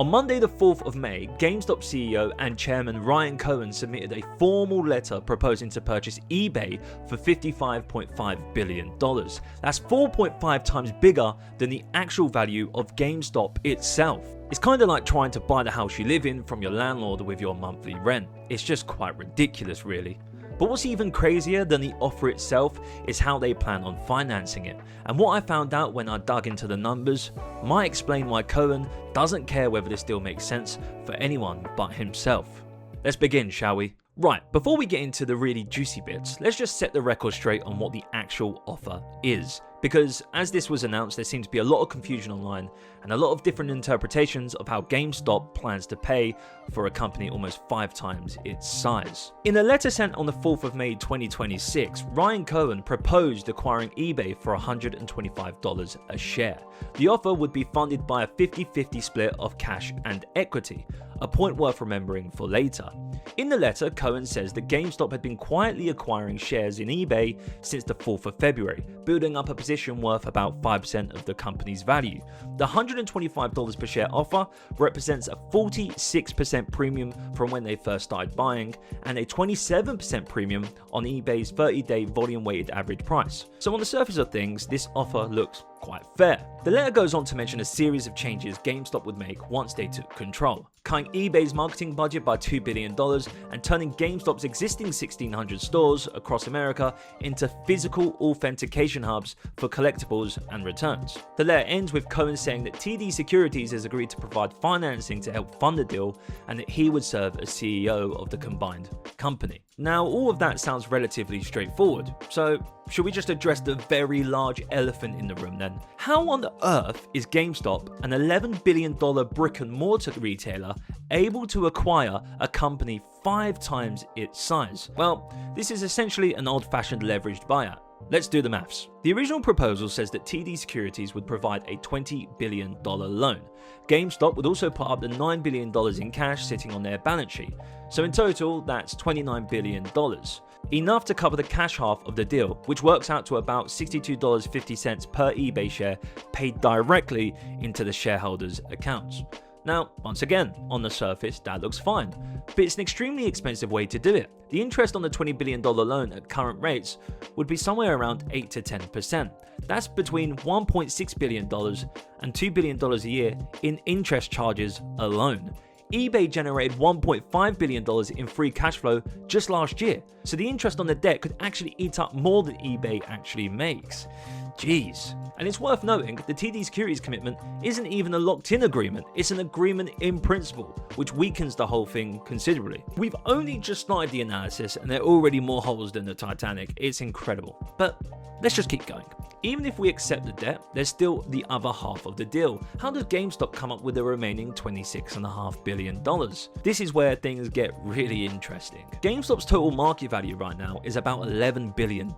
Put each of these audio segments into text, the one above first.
On Monday the 4th of May, GameStop CEO and chairman Ryan Cohen submitted a formal letter proposing to purchase eBay for $55.5 billion. That's 4.5 times bigger than the actual value of GameStop itself. It's kind of like trying to buy the house you live in from your landlord with your monthly rent. It's just quite ridiculous, really. But what's even crazier than the offer itself is how they plan on financing it. And what I found out when I dug into the numbers might explain why Cohen doesn't care whether this deal makes sense for anyone but himself. Let's begin, shall we? Right, before we get into the really juicy bits, let's just set the record straight on what the actual offer is. Because as this was announced, there seems to be a lot of confusion online and a lot of different interpretations of how GameStop plans to pay for a company almost 5 times its size. In a letter sent on the 4th of May 2026, Ryan Cohen proposed acquiring eBay for $125 a share. The offer would be funded by a 50-50 split of cash and equity, a point worth remembering for later. In the letter, Cohen says that GameStop had been quietly acquiring shares in eBay since the 4th of February, building up a position worth about 5% of the company's value. The $125 per share offer represents a 46% premium from when they first started buying and a 27% premium on eBay's 30-day volume-weighted average price. So on the surface of things, this offer looks quite fair. The letter goes on to mention a series of changes GameStop would make once they took control, cutting eBay's marketing budget by $2 billion and turning GameStop's existing 1,600 stores across America into physical authentication hubs for collectibles and returns. The letter ends with Cohen saying that TD Securities has agreed to provide financing to help fund the deal and that he would serve as CEO of the combined company. Now, all of that sounds relatively straightforward, so should we just address the very large elephant in the room then? How on earth is GameStop, an $11 billion brick and mortar retailer, able to acquire a company 5 times its size? Well, this is essentially an old-fashioned leveraged buyout. Let's do the maths. The original proposal says that TD Securities would provide a $20 billion loan. GameStop would also put up the $9 billion in cash sitting on their balance sheet. So in total, that's $29 billion. Enough to cover the cash half of the deal, which works out to about $62.50 per eBay share paid directly into the shareholders' accounts. Now, once again, on the surface, that looks fine, but it's an extremely expensive way to do it. The interest on the $20 billion loan at current rates would be somewhere around 8 to 10%. That's between $1.6 billion and $2 billion a year in interest charges alone. eBay generated $1.5 billion in free cash flow just last year, so the interest on the debt could actually eat up more than eBay actually makes. Jeez. And it's worth noting the TD Securities commitment isn't even a locked-in agreement, it's an agreement in principle, which weakens the whole thing considerably. We've only just started the analysis and there are already more holes than the Titanic. It's incredible. But let's just keep going. Even if we accept the debt, there's still the other half of the deal. How does GameStop come up with the remaining $26.5 billion? This is where things get really interesting. GameStop's total market value right now is about $11 billion.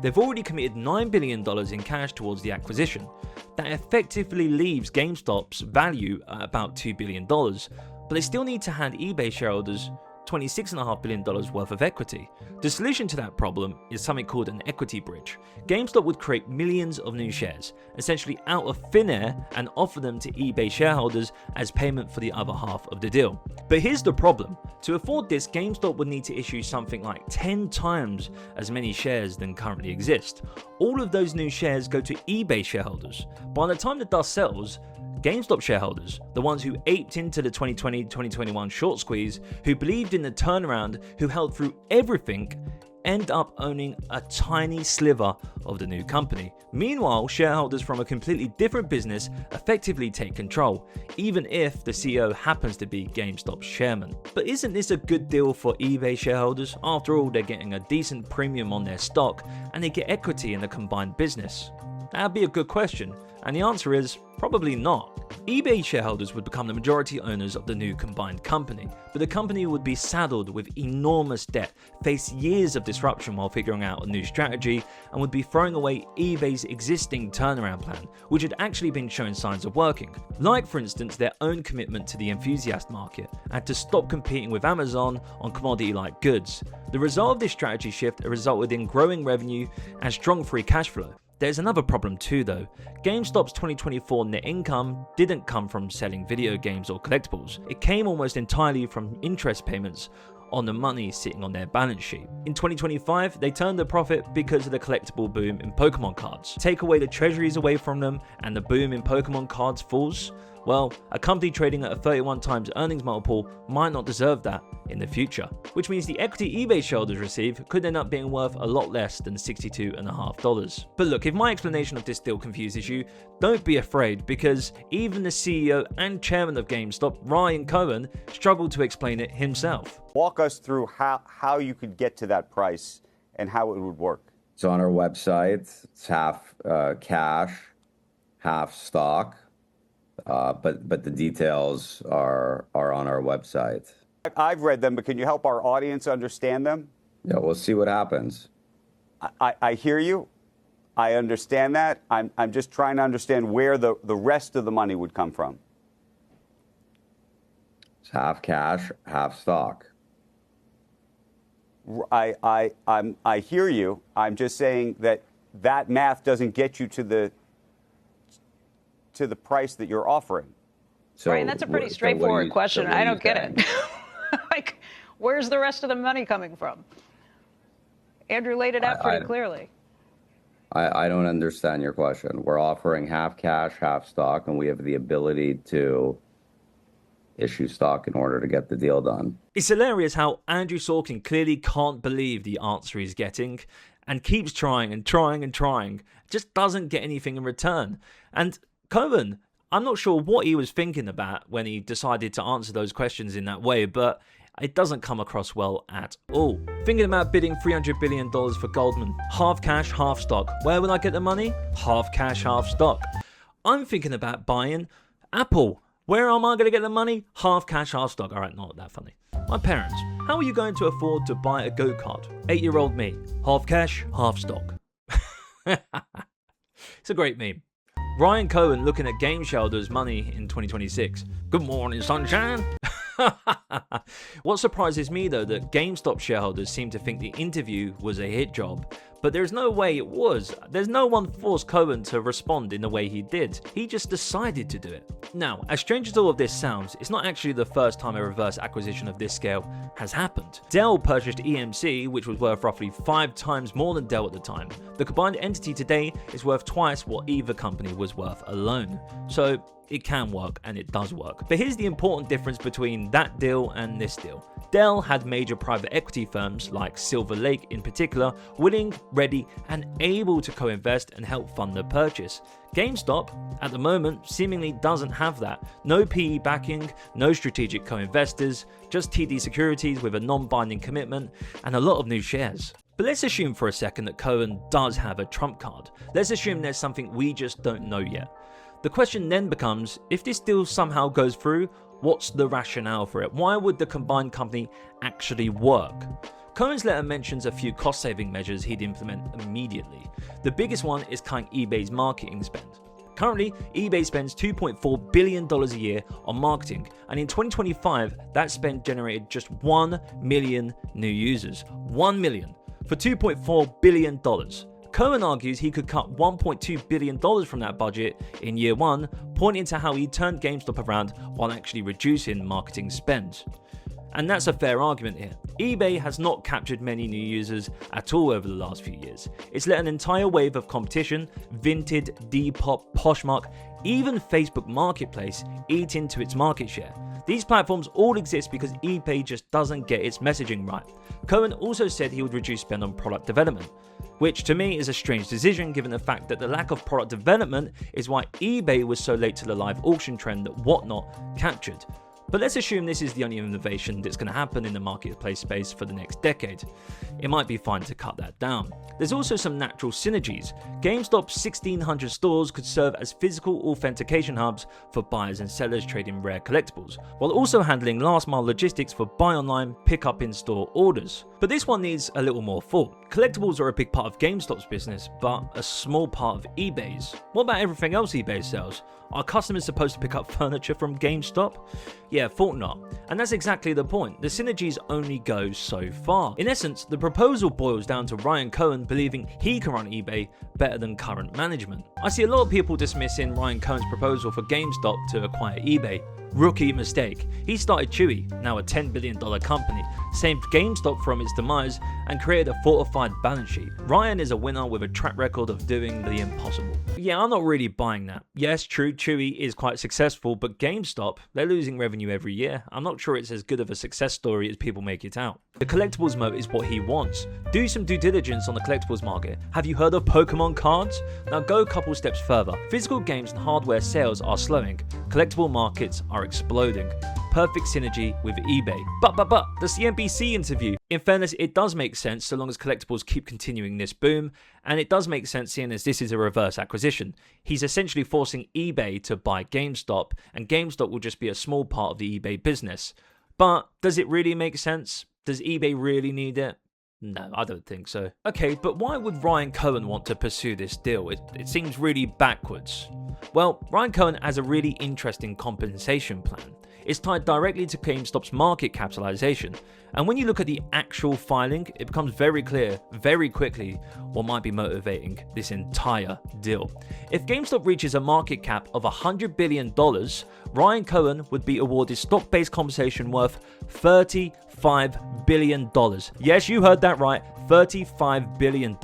They've already committed $9 billion in cash towards the acquisition. That effectively leaves GameStop's value at about $2 billion, but they still need to hand eBay shareholders $26.5 billion worth of equity. The solution to that problem is something called an equity bridge. GameStop would create millions of new shares, essentially out of thin air, and offer them to eBay shareholders as payment for the other half of the deal. But here's the problem. To afford this, GameStop would need to issue something like 10 times as many shares than currently exist. All of those new shares go to eBay shareholders. By the time the dust settles, GameStop shareholders, the ones who aped into the 2020-2021 short squeeze, who believed in the turnaround, who held through everything, end up owning a tiny sliver of the new company. Meanwhile, shareholders from a completely different business effectively take control, even if the CEO happens to be GameStop's chairman. But isn't this a good deal for eBay shareholders? After all, they're getting a decent premium on their stock and they get equity in the combined business. That'd be a good question, and the answer is probably not. eBay shareholders would become the majority owners of the new combined company, but the company would be saddled with enormous debt, face years of disruption while figuring out a new strategy, and would be throwing away eBay's existing turnaround plan, which had actually been showing signs of working. Like, for instance, their own commitment to the enthusiast market, and to stop competing with Amazon on commodity-like goods. The result of this strategy shift resulted in growing revenue and strong free cash flow. There's another problem too though. GameStop's 2024 net income didn't come from selling video games or collectibles. It came almost entirely from interest payments on the money sitting on their balance sheet. In 2025, they turned a profit because of the collectible boom in Pokemon cards. Take away the treasuries away from them and the boom in Pokemon cards falls, well, a company trading at a 31 times earnings multiple might not deserve that in the future, which means the equity eBay shareholders receive could end up being worth a lot less than $62.50. But look, if my explanation of this deal confuses you, don't be afraid, because even the CEO and chairman of GameStop, Ryan Cohen, struggled to explain it himself. Walk us through how you could get to that price and how it would work. It's on our website. It's half cash, half stock. But the details are on our website. I've read them, but can you help our audience understand them? Yeah, we'll see what happens. I hear you. I understand that. I'm just trying to understand where the rest of the money would come from. It's half cash, half stock. I hear you. I'm just saying that math doesn't get you to the price that you're offering. So, right, and that's a pretty straightforward question. I don't get it. Like, where's the rest of the money coming from? Andrew laid it out pretty clearly. I don't understand your question. We're offering half cash, half stock, and we have the ability to issue stock in order to get the deal done. It's hilarious how Andrew Sorkin clearly can't believe the answer he's getting and keeps trying and trying and trying, just doesn't get anything in return. And Cohen, I'm not sure what he was thinking about when he decided to answer those questions in that way, but it doesn't come across well at all. Thinking about bidding $300 billion for Goldman, half cash, half stock. Where will I get the money? Half cash, half stock. I'm thinking about buying Apple. Where am I going to get the money? Half cash, half stock. All right, not that funny. My parents, how are you going to afford to buy a go-kart? 8-year-old me, half cash, half stock. It's a great meme. Ryan Cohen looking at game shareholders' money in 2026. Good morning, sunshine. What surprises me though, that GameStop shareholders seem to think the interview was a hit job, but there's no way it was. There's no one forced Cohen to respond in the way he did. He just decided to do it. Now, as strange as all of this sounds, it's not actually the first time a reverse acquisition of this scale has happened. Dell purchased EMC, which was worth roughly 5 times more than Dell at the time. The combined entity today is worth twice what either company was worth alone. So it can work, and it does work. But here's the important difference between that deal and this deal. Dell had major private equity firms like Silver Lake in particular willing, ready, and able to co-invest and help fund the purchase. GameStop, at the moment, seemingly doesn't have that. No PE backing, no strategic co-investors, just TD Securities with a non-binding commitment, and a lot of new shares. But let's assume for a second that Cohen does have a trump card. Let's assume there's something we just don't know yet. The question then becomes, if this deal somehow goes through, what's the rationale for it? Why would the combined company actually work? Cohen's letter mentions a few cost-saving measures he'd implement immediately. The biggest one is cutting eBay's marketing spend. Currently, eBay spends $2.4 billion a year on marketing, and in 2025, that spend generated just 1 million new users. 1 million for $2.4 billion. Cohen argues he could cut $1.2 billion from that budget in year one, pointing to how he turned GameStop around while actually reducing marketing spend. And that's a fair argument here. eBay has not captured many new users at all over the last few years. It's let an entire wave of competition, Vinted, Depop, Poshmark, even Facebook Marketplace eat into its market share. These platforms all exist because eBay just doesn't get its messaging right. Cohen also said he would reduce spend on product development, which to me is a strange decision given the fact that the lack of product development is why eBay was so late to the live auction trend that Whatnot captured. But let's assume this is the only innovation that's going to happen in the marketplace space for the next decade. It might be fine to cut that down. There's also some natural synergies. GameStop's 1,600 stores could serve as physical authentication hubs for buyers and sellers trading rare collectibles, while also handling last-mile logistics for buy online, pick up in-store orders. But this one needs a little more thought. Collectibles are a big part of GameStop's business, but a small part of eBay's. What about everything else eBay sells? Are customers supposed to pick up furniture from GameStop? Yeah, thought not. And that's exactly the point. The synergies only go so far. In essence, the proposal boils down to Ryan Cohen believing he can run eBay better than current management. I see a lot of people dismissing Ryan Cohen's proposal for GameStop to acquire eBay. Rookie mistake. He started Chewy, now a $10 billion company, saved GameStop from its demise, and created a fortified balance sheet. Ryan is a winner with a track record of doing the impossible. Yeah, I'm not really buying that. Yes, true, Chewy is quite successful, but GameStop, they're losing revenue every year. I'm not sure it's as good of a success story as people make it out. The collectibles moat is what he wants. Do some due diligence on the collectibles market. Have you heard of Pokemon cards? Now go a couple steps further. Physical games and hardware sales are slowing. Collectible markets are exploding. Perfect synergy with eBay. But the CNBC interview. In fairness, it does make sense so long as collectibles keep continuing this boom, and it does make sense seeing as this is a reverse acquisition. He's essentially forcing eBay to buy GameStop, and GameStop will just be a small part of the eBay business. But does it really make sense? Does eBay really need it? No, I don't think so. Okay, but why would Ryan Cohen want to pursue this deal? It seems really backwards. Well, Ryan Cohen has a really interesting compensation plan. It's tied directly to GameStop's market capitalization. And when you look at the actual filing, it becomes very clear very quickly what might be motivating this entire deal. If GameStop reaches a market cap of $100 billion, Ryan Cohen would be awarded stock-based compensation worth $35 billion. Yes, you heard that right, $35 billion.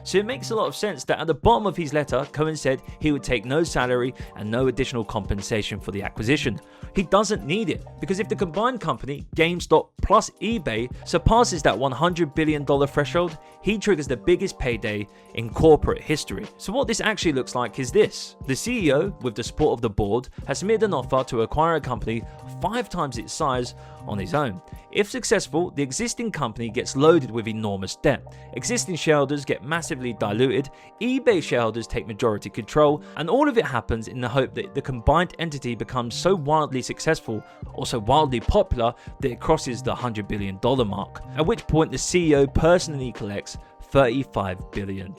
So it makes a lot of sense that at the bottom of his letter, Cohen said he would take no salary and no additional compensation for the acquisition. He doesn't need it, because if the combined company, GameStop plus eBay, surpasses that $100 billion threshold, he triggers the biggest payday in corporate history. So what this actually looks like is this. The CEO, with the support of the board, has submitted an offer to acquire a company 5 times its size on his own. If successful, the existing company gets loaded with enormous debt. Existing shareholders get massively diluted, eBay shareholders take majority control, and all of it happens in the hope that the combined entity becomes so wildly successful or so wildly popular that it crosses the $100 billion mark, at which point the CEO personally collects $35 billion.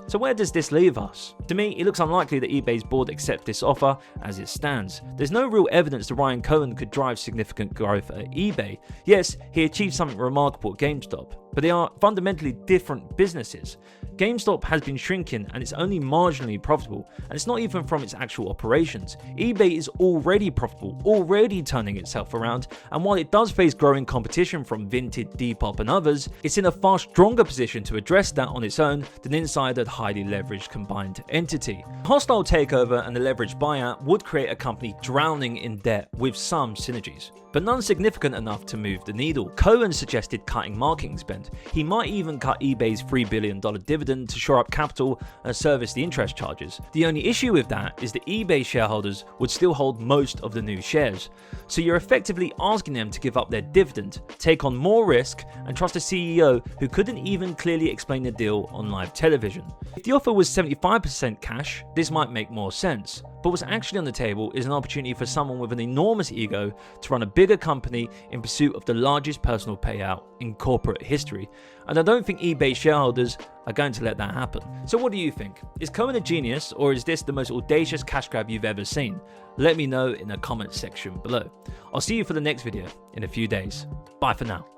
So where does this leave us? To me, it looks unlikely that eBay's board accept this offer as it stands. There's no real evidence that Ryan Cohen could drive significant growth at eBay. Yes, he achieved something remarkable at GameStop, but they are fundamentally different businesses. GameStop has been shrinking and it's only marginally profitable, and it's not even from its actual operations. eBay is already profitable, already turning itself around, and while it does face growing competition from Vinted, Depop and others, it's in a far stronger position to address that on its own than inside a highly leveraged combined entity. Hostile takeover and the leveraged buyout would create a company drowning in debt with some synergies, but none significant enough to move the needle. Cohen suggested cutting marketing spend. He might even cut eBay's $3 billion dividend to shore up capital and service the interest charges. The only issue with that is that eBay shareholders would still hold most of the new shares. So you're effectively asking them to give up their dividend, take on more risk, and trust a CEO who couldn't even clearly explain the deal on live television. If the offer was 75% cash, this might make more sense. But what's actually on the table is an opportunity for someone with an enormous ego to run a bigger company in pursuit of the largest personal payout in corporate history. And I don't think eBay shareholders are going to let that happen. So what do you think? Is Cohen a genius, or is this the most audacious cash grab you've ever seen? Let me know in the comment section below. I'll see you for the next video in a few days. Bye for now.